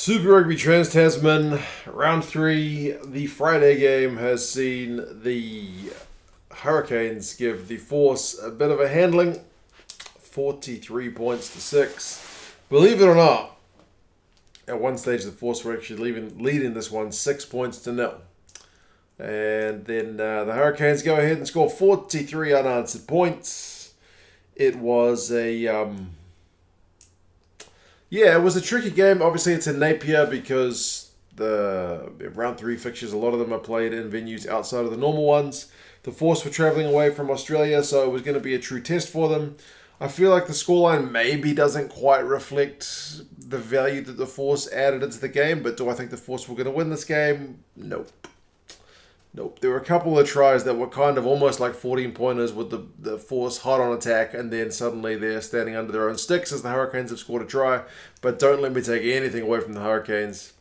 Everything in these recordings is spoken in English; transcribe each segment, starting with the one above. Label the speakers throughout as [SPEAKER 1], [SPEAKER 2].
[SPEAKER 1] Super Rugby Trans-Tasman, round 3, the Friday game has seen the Hurricanes give the Force a bit of a handling, 43 points to 6. Believe it or not, at one stage the Force were actually leading this one 6 points to 0. And then the Hurricanes go ahead and score 43 unanswered points. It was it was a tricky game. Obviously, it's in Napier because the round 3 fixtures, a lot of them are played in venues outside of the normal ones. The Force were travelling away from Australia, so it was going to be a true test for them. I feel like the scoreline maybe doesn't quite reflect the value that the Force added into the game, but do I think the Force were going to win this game? Nope. There were a couple of tries that were kind of almost like 14-pointers with the Force hot on attack, and then suddenly they're standing under their own sticks as the Hurricanes have scored a try. But don't let me take anything away from the Hurricanes.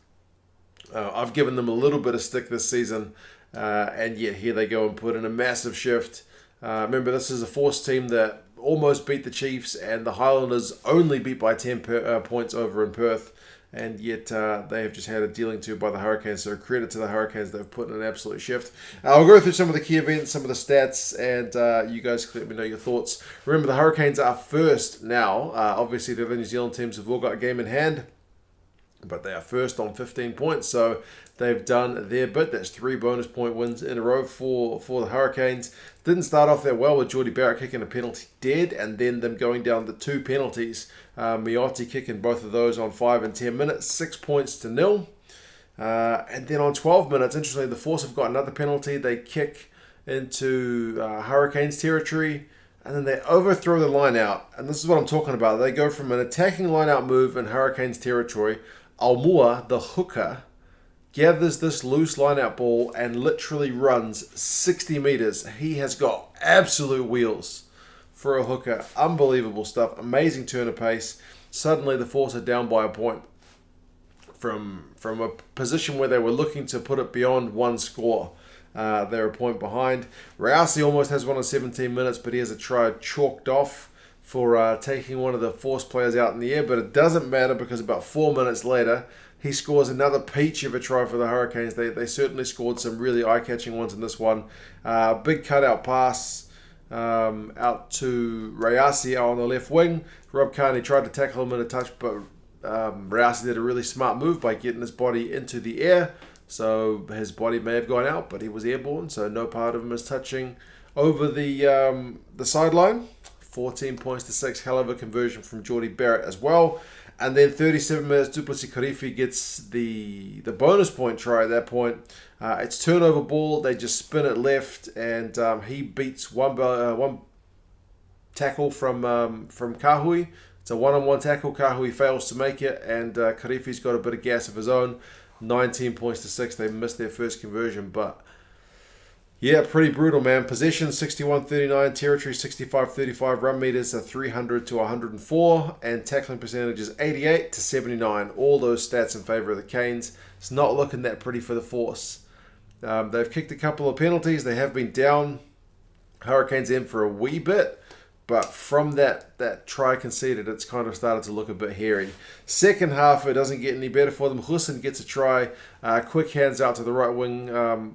[SPEAKER 1] I've given them a little bit of stick this season, and yet here they go and put in a massive shift. Remember, this is a Force team that almost beat the Chiefs, and the Highlanders only beat by 10 points over in Perth. And yet they have just had a dealing to by the Hurricanes. So credit to the Hurricanes. They've put in an absolute shift. I'll go through some of the key events, some of the stats, and you guys let me know your thoughts. Remember, the Hurricanes are first now. Obviously, the other New Zealand teams have all got a game in hand. But they are first on 15 points. So they've done their bit. That's 3 bonus point wins in a row for the Hurricanes. Didn't start off that well with Geordie Barrett kicking a penalty dead, and then them going down the 2 penalties. Miotti kicking both of those on 5 and 10 minutes, 6 points to 0. And then on 12 minutes, interestingly, the Force have got another penalty. They kick into Hurricanes territory, and then they overthrow the line out. And this is what I'm talking about. They go from an attacking line out move in Hurricanes territory. Almua, the hooker, gathers this loose line-out ball and literally runs 60 meters. He has got absolute wheels for a hooker. Unbelievable stuff. Amazing turn of pace. Suddenly the Force are down by a point from a position where they were looking to put it beyond one score. They're a point behind. Rousey almost has one in 17 minutes, but he has a try chalked off for taking one of the Force players out in the air, but it doesn't matter because about 4 minutes later, he scores another peach of a try for the Hurricanes. They certainly scored some really eye-catching ones in this one. Big cutout pass out to Rousey on the left wing. Rob Kearney tried to tackle him in a touch, but Rousey did a really smart move by getting his body into the air. So his body may have gone out, but he was airborne, so no part of him is touching over the sideline. 14 points to 6, hell of a conversion from Geordie Barrett as well. And then 37 minutes, Duplessis Karifi gets the bonus point try at that point. It's turnover ball. They just spin it left, and he beats one tackle from Kahui. It's a one-on-one tackle. Kahui fails to make it, and Karifi's got a bit of gas of his own. 19 points to 6. They missed their first conversion, but yeah, pretty brutal, man. Possession 61-39, territory 65-35, run meters are 300 to 104, and tackling percentage is 88 to 79. All those stats in favour of the Canes. It's not looking that pretty for the Force. They've kicked a couple of penalties. They have been down. Hurricanes in for a wee bit, but from that try conceded, it's kind of started to look a bit hairy. Second half, it doesn't get any better for them. Hussein gets a try. Quick hands out to the right wing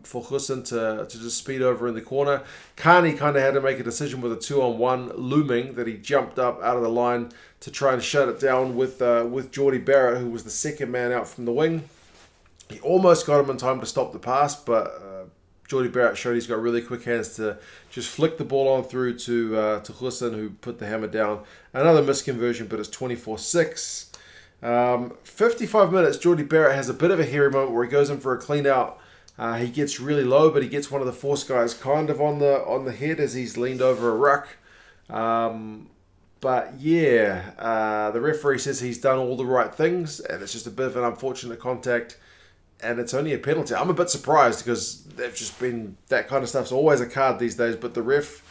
[SPEAKER 1] for Hussein to just speed over in the corner. Carney kind of had to make a decision with a 2-on-1 looming that he jumped up out of the line to try and shut it down with Geordie Barrett, who was the second man out from the wing. He almost got him in time to stop the pass, but Geordie Barrett showed he's got really quick hands to just flick the ball on through to Hussein, who put the hammer down. Another misconversion, but it's 24-6. 55 minutes, Geordie Barrett has a bit of a hairy moment where he goes in for a clean out. He gets really low, but he gets one of the Force guys kind of on the head as he's leaned over a ruck. But yeah, the referee says he's done all the right things, and it's just a bit of an unfortunate contact. And it's only a penalty. I'm a bit surprised because they've just been... That kind of stuff's always a card these days, but the ref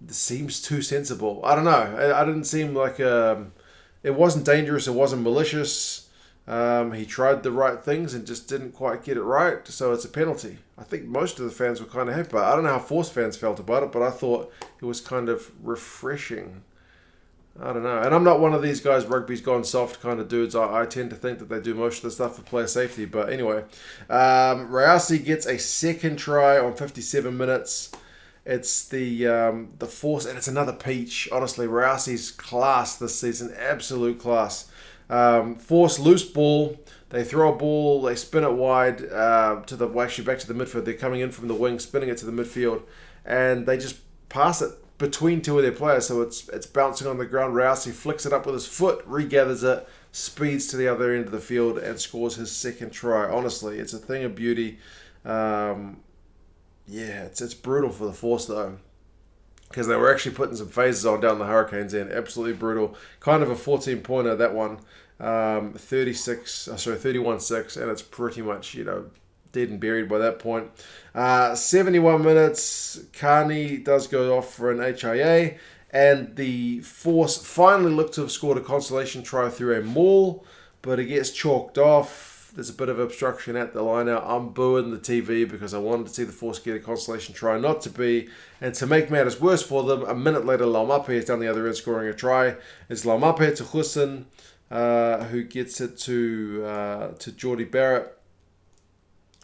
[SPEAKER 1] seems too sensible. I don't know. I didn't seem like... it wasn't dangerous. It wasn't malicious. He tried the right things and just didn't quite get it right, so it's a penalty. I think most of the fans were kind of happy, but I don't know how Force fans felt about it, but I thought it was kind of refreshing. I don't know. And I'm not one of these guys, rugby's gone soft kind of dudes. I tend to think that they do most of the stuff for player safety. But anyway, Rouse gets a second try on 57 minutes. It's the Force, and it's another peach. Honestly, Rouse's class this season, absolute class. Force loose ball. They throw a ball, they spin it wide actually back to the midfield. They're coming in from the wing, spinning it to the midfield, and they just pass it between two of their players, so it's bouncing on the ground. Rouse flicks it up with his foot, regathers it, speeds to the other end of the field, and scores his second try. Honestly, it's a thing of beauty. It's brutal for the Force though, because they were actually putting some phases on down the Hurricanes end. Absolutely brutal. Kind of a 14-pointer, that one. 31-6, and it's pretty much, dead and buried by that point. 71 minutes, Carney does go off for an HIA, and the Force finally look to have scored a consolation try through a maul, but it gets chalked off. There's a bit of obstruction at the line out. I'm booing the TV because I wanted to see the Force get a consolation try, not to be. And to make matters worse for them, a minute later, Laumape is down the other end scoring a try. It's Laumape to Hussein, who gets it to Geordie Barrett.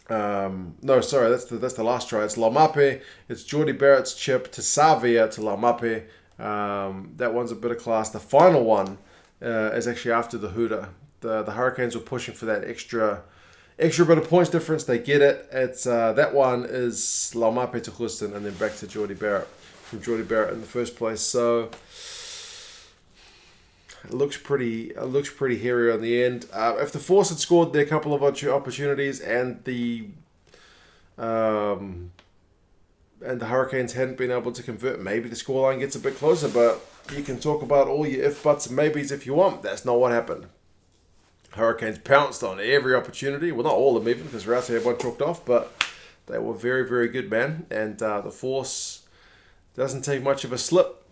[SPEAKER 1] That's the last try. It's Laumape. It's Geordie Barrett's chip to Savia to Laumape. That one's a bit of class. The final one is actually after the hooter. The Hurricanes were pushing for that extra bit of points difference. They get it. It's that one is Laumape to Hussein, and then back to Geordie Barrett from Geordie Barrett in the first place. So it looks pretty hairy on the end. If the Force had scored their couple of opportunities and the Hurricanes hadn't been able to convert, maybe the scoreline gets a bit closer. But you can talk about all your if, buts, and maybes if you want. That's not what happened. Hurricanes pounced on every opportunity. Well, not all of them even, because Rouse had one chalked off, but they were very, very good, man. And the Force doesn't take much of a slip,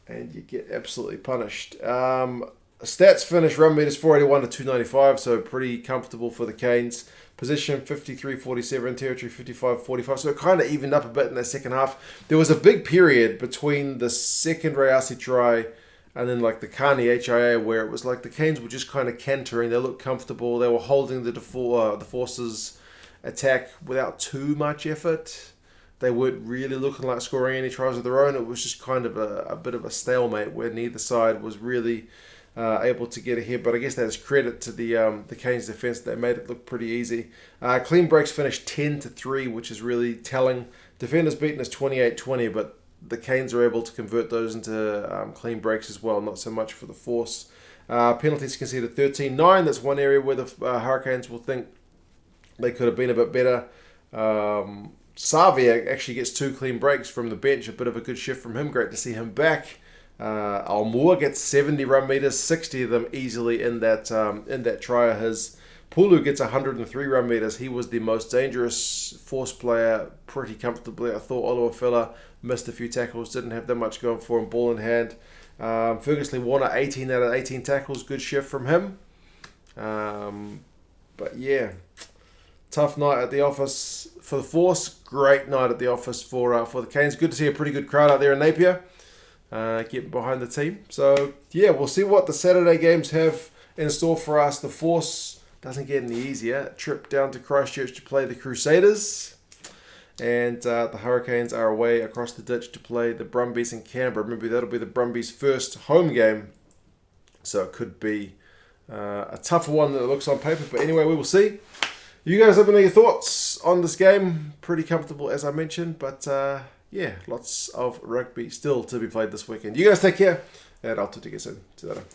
[SPEAKER 1] and you get absolutely punished. Stats finish, run meters 481 to 295, so pretty comfortable for the Canes. Position 53-47, territory 55-45, so it kind of evened up a bit in that second half. There was a big period between the second Rayasi try and then like the Carney HIA where it was like the Canes were just kind of cantering. They looked comfortable. They were holding the Force's attack without too much effort. They weren't really looking like scoring any tries of their own. It was just kind of a bit of a stalemate where neither side was really able to get ahead. But I guess that's credit to the Canes defense. They made it look pretty easy. Clean breaks finished 10-3, which is really telling. Defenders beaten as 28-20, but the Canes are able to convert those into clean breaks as well, not so much for the Force. Penalties conceded 13-9. That's one area where the Hurricanes will think they could have been a bit better. Savia actually gets 2 clean breaks from the bench. A bit of a good shift from him. Great to see him back. Almour gets 70 run meters, 60 of them easily in that try of his. Pulu gets 103 run meters. He was the most dangerous Force player pretty comfortably. I thought Oluwafela missed a few tackles, didn't have that much going for him, ball in hand. Ferguson Warner, 18 out of 18 tackles. Good shift from him. But yeah, tough night at the office for the Force. Great night at the office for the Canes. Good to see a pretty good crowd out there in Napier. Getting behind the team. So yeah, we'll see what the Saturday games have in store for us. The Force doesn't get any easier. Trip down to Christchurch to play the Crusaders. And the Hurricanes are away across the ditch to play the Brumbies in Canberra. Remember, that'll be the Brumbies' first home game. So it could be a tougher one than it looks on paper. But anyway, we will see. You guys let me know your thoughts on this game. Pretty comfortable, as I mentioned. But yeah, lots of rugby still to be played this weekend. You guys take care. And I'll talk to you soon. See you later.